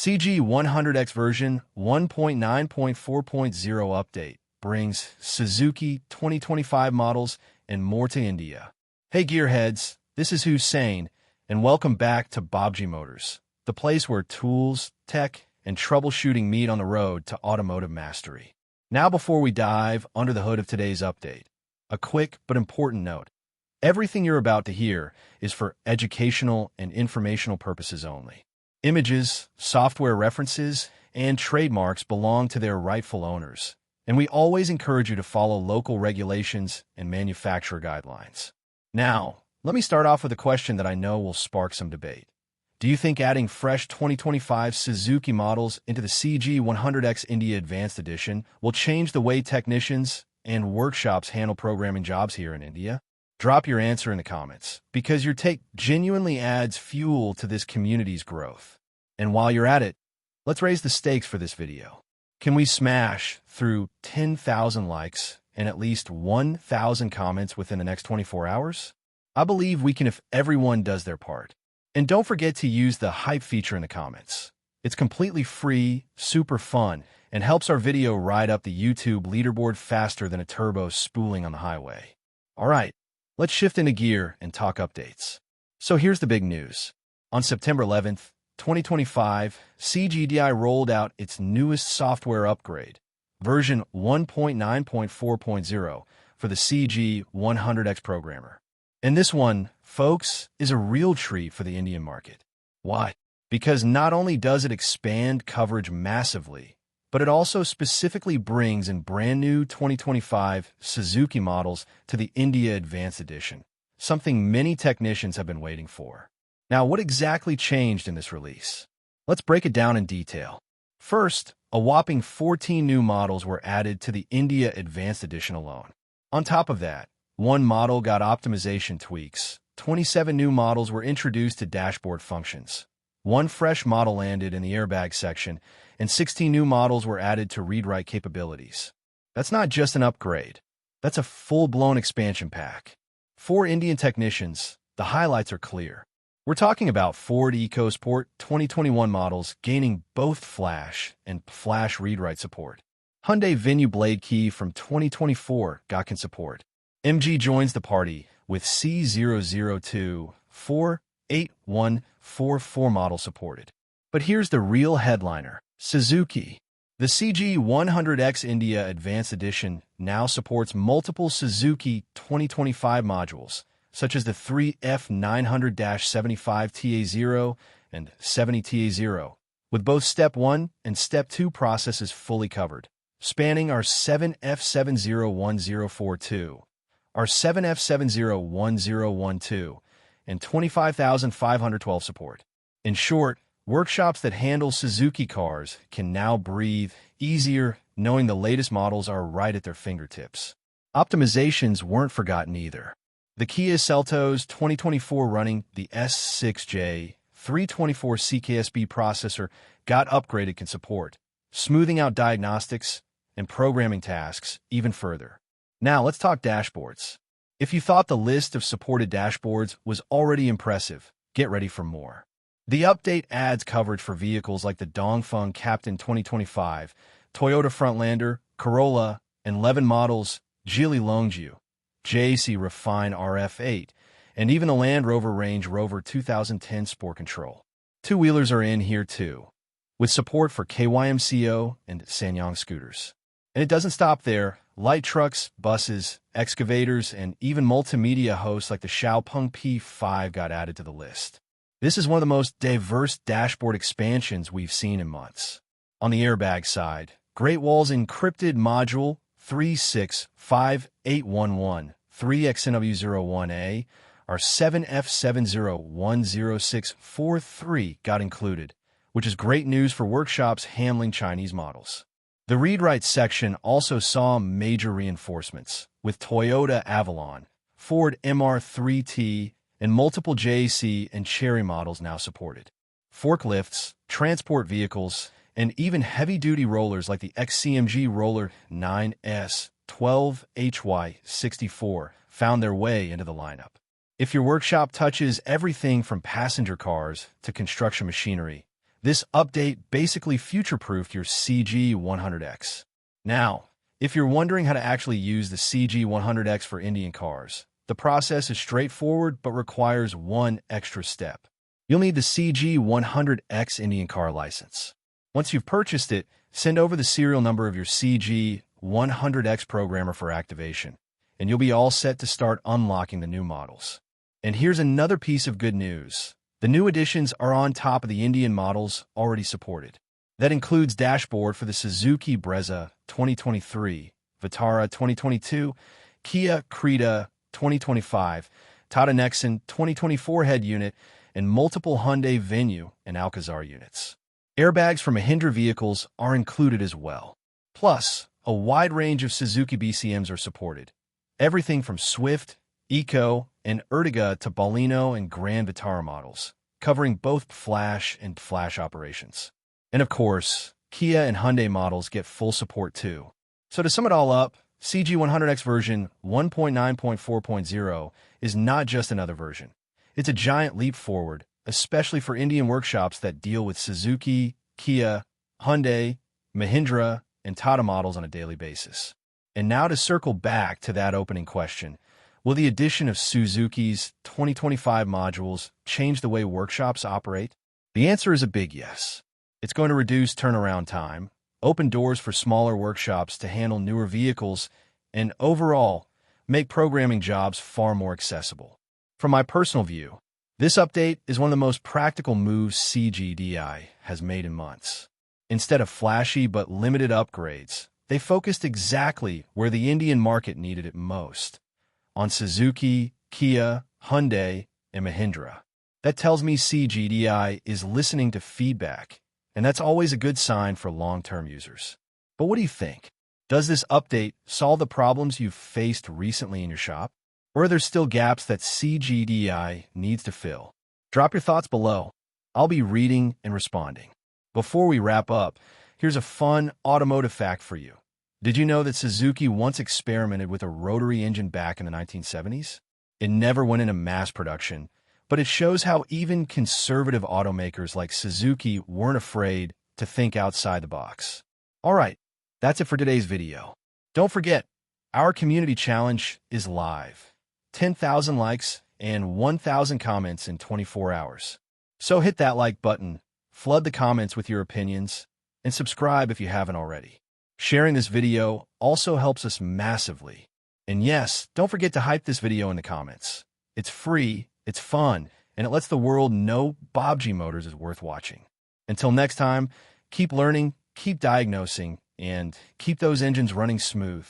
CG100X version 1.9.4.0 update brings Suzuki 2025 models and more to India. Hey gearheads, this is Hussein, and welcome back to Bobji Motors, the place where tools, tech, and troubleshooting meet on the road to automotive mastery. Now before we dive under the hood of today's update, a quick but important note. Everything you're about to hear is for educational and informational purposes only. Images, software references, and trademarks belong to their rightful owners, and we always encourage you to follow local regulations and manufacturer guidelines. Now, let me start off with a question that I know will spark some debate. Do you think adding fresh 2025 Suzuki models into the CG100X India Advanced Edition will change the way technicians and workshops handle programming jobs here in India? Drop your answer in the comments, because your take genuinely adds fuel to this community's growth. And while you're at it, let's raise the stakes for this video. Can we smash through 10,000 likes and at least 1,000 comments within the next 24 hours? I believe we can if everyone does their part. And don't forget to use the hype feature in the comments. It's completely free, super fun, and helps our video ride up the YouTube leaderboard faster than a turbo spooling on the highway. All right. Let's shift into gear and talk updates. So here's the big news. On September 11th, 2025, CGDI rolled out its newest software upgrade, version 1.9.4.0 for the CG100X programmer. And this one, folks, is a real treat for the Indian market. Why? Because not only does it expand coverage massively, but it also specifically brings in brand new 2025 Suzuki models to the India Advanced Edition, something many technicians have been waiting for. Now, what exactly changed in this release? Let's break it down in detail. First, a whopping 14 new models were added to the India Advanced Edition alone. On top of that, one model got optimization tweaks, 27 new models were introduced to dashboard functions, one fresh model landed in the airbag section, and 16 new models were added to read-write capabilities. That's not just an upgrade. That's a full-blown expansion pack. For Indian technicians, the highlights are clear. We're talking about Ford EcoSport 2021 models gaining both flash and flash read-write support. Hyundai Venue Blade Key from 2024 got support. MG joins the party with C002 48144 model supported. But here's the real headliner. Suzuki. The CG100X India Advanced Edition now supports multiple Suzuki 2025 modules, such as the 3F900-75TA0 and 70TA0, with both Step 1 and Step 2 processes fully covered, spanning our 7F701042, our 7F701012, and 25,512 support. In short, workshops that handle Suzuki cars can now breathe easier knowing the latest models are right at their fingertips. Optimizations weren't forgotten either. The Kia Seltos 2024 running the S6J 324 CKSB processor got upgraded support, smoothing out diagnostics and programming tasks even further. Now let's talk dashboards. If you thought the list of supported dashboards was already impressive, get ready for more. The update adds coverage for vehicles like the Dongfeng Captain 2025, Toyota Frontlander, Corolla, and 11 models Geely Longju, JAC Refine RF8, and even the Land Rover Range Rover 2010 Sport Control. Two-wheelers are in here too, with support for KYMCO and Sanyang scooters. And it doesn't stop there. Light trucks, buses, excavators, and even multimedia hosts like the Xiaopeng P5 got added to the list. This is one of the most diverse dashboard expansions we've seen in months. On the airbag side, Great Wall's encrypted module 3658113 3XNW01A, our 7F7010643 got included, which is great news for workshops handling Chinese models. The read-write section also saw major reinforcements, with Toyota Avalon, Ford MR3T, and multiple JAC and Chery models now supported. Forklifts, transport vehicles, and even heavy-duty rollers like the XCMG Roller 9S 12HY64 found their way into the lineup. If your workshop touches everything from passenger cars to construction machinery, This update basically future-proofed your CG100X. Now, if you're wondering how to actually use the CG100X for Indian cars, the process is straightforward but requires one extra step. You'll need the CG100X Indian car license. Once you've purchased it, send over the serial number of your CG100X programmer for activation, and you'll be all set to start unlocking the new models. And here's another piece of good news. The new additions are on top of the Indian models already supported. That includes dashboard for the Suzuki Brezza 2023, Vitara 2022, Kia Creta 2025, Tata Nexon 2024 head unit, and multiple Hyundai Venue and Alcazar units. Airbags for Mahindra vehicles are included as well. Plus, a wide range of Suzuki BCMs are supported. Everything from Swift, Eco, and Ertiga to Baleno and Grand Vitara models, covering both flash and flash operations. And of course, Kia and Hyundai models get full support too. So to sum it all up, CG100X version 1.9.4.0 is not just another version. It's a giant leap forward, especially for Indian workshops that deal with Suzuki, Kia, Hyundai, Mahindra, and Tata models on a daily basis. And now to circle back to that opening question, will the addition of Suzuki's 2025 modules change the way workshops operate? The answer is a big yes. It's going to reduce turnaround time, open doors for smaller workshops to handle newer vehicles, and overall, make programming jobs far more accessible. From my personal view, this update is one of the most practical moves CGDI has made in months. Instead of flashy but limited upgrades, they focused exactly where the Indian market needed it most, on Suzuki, Kia, Hyundai, and Mahindra. That tells me CGDI is listening to feedback, and that's always a good sign for long-term users. But what do you think? Does this update solve the problems you've faced recently in your shop? Or are there still gaps that CGDI needs to fill? Drop your thoughts below. I'll be reading and responding. Before we wrap up, here's a fun automotive fact for you. Did you know that Suzuki once experimented with a rotary engine back in the 1970s? It never went into mass production, but it shows how even conservative automakers like Suzuki weren't afraid to think outside the box. All right, that's it for today's video. Don't forget, our community challenge is live. 10,000 likes and 1,000 comments in 24 hours. So hit that like button, flood the comments with your opinions, and subscribe if you haven't already. Sharing this video also helps us massively. And yes, don't forget to hype this video in the comments. It's free, it's fun, and it lets the world know BobG Motors is worth watching. Until next time, keep learning, keep diagnosing, and keep those engines running smooth.